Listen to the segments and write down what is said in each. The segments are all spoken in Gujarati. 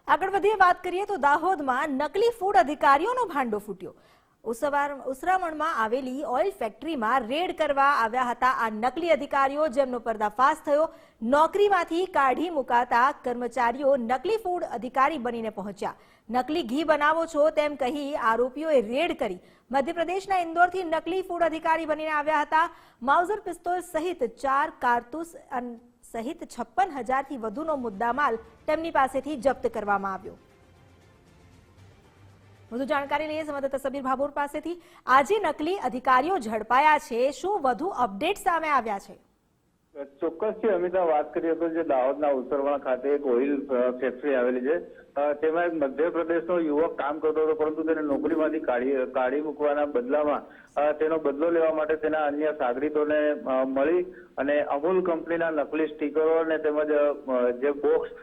આગળ વધીએ વાત કરીએ તો દાહોદમાં નકલી ફૂડ અધિકારીઓનો ભાંડો ફૂટ્યો। ઉસરામણમાં આવેલી ઓઇલ ફેક્ટરીમાં રેડ કરવા આવ્યા હતા આ નકલી અધિકારીઓ, જેમનો પર્દાફાશ થયો। નોકરીમાંથી કાઢી મુકાતા કર્મચારીઓ નકલી ફૂડ અધિકારી બનીને પહોંચ્યા। નકલી ઘી બનાવો છો તેમ કહી આરોપીઓએ રેડ કરી મધ્યપ્રદેશના ઇન્દોરથી નકલી ફૂડ અધિકારી બનીને આવ્યા હતા। માઉઝર પિસ્તોલ સહિત 4 કારતૂસ સહિત 56,000થી વધુનો મુદ્દામાલ તેમની પાસેથી જપ્ત કરવામાં આવ્યો। વધુ જાણકારી લઈએ સંવાદદાતા સબીર ભાભોર પાસેથી। આજે નકલી અધિકારીઓ ઝડપાયા છે, શું વધુ અપડેટ સામે આવ્યા છે? ચોક્કસથી અમિતા, વાત કરીએ તો જે દાહોદના ઉસરવણ ખાતે એક ઓઇલ ફેક્ટરી આવેલી છે, તેમાં એક મધ્યપ્રદેશનો યુવક કામ કરતો હતો, પરંતુ તેને નોકરીમાંથી કાઢી મૂકવાના બદલામાં તેનો બદલો લેવા માટે તેના અન્ય સાગરીતોને મળી અને અમૂલ કંપનીના નકલી સ્ટીકરો અને તેમજ જે બોક્સ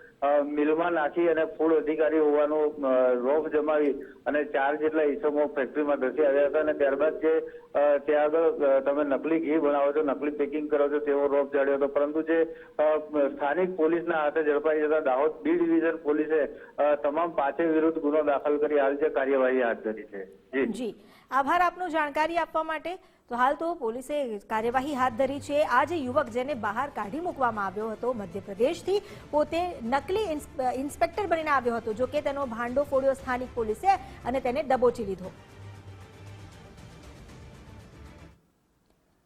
મિલમાં નાખી અને ફૂડ અધિકારી હોવાનું રોફ જમાવી અને 4 જેટલા ઈસમો ફેક્ટરીમાં ધસી આવ્યા હતા અને ત્યારબાદ જે ત્યાં આગળ તમે નકલી ઘી બનાવો છો, નકલી પેકિંગ કરો છો તેવો રોફ જાડ્યો હતો, પરંતુ જે સ્થાનિક પોલીસના હાથે ઝડપાઈ જતા દાહોદ બી ડિવિઝન પોલીસે તમામ 5 વિરુદ્ધ ગુનો દાખલ કરી હાલ જે કાર્યવાહી હાથ ધરી છે। જી, આભાર આપનો જાણકારી આપવા માટે। તો હાલ તો પોલીસે કાર્યવાહી હાથ ધરી છે। આ જે યુવક જેને બહાર કાઢી મૂકવામાં આવ્યો હતો મધ્યપ્રદેશથી, પોતે નકલી ઇન્સ્પેક્ટર બનીને આવ્યો હતો, જો કે તેનો ભાંડો ફોડ્યો સ્થાનિક પોલીસે અને તેને દબોચી લીધો।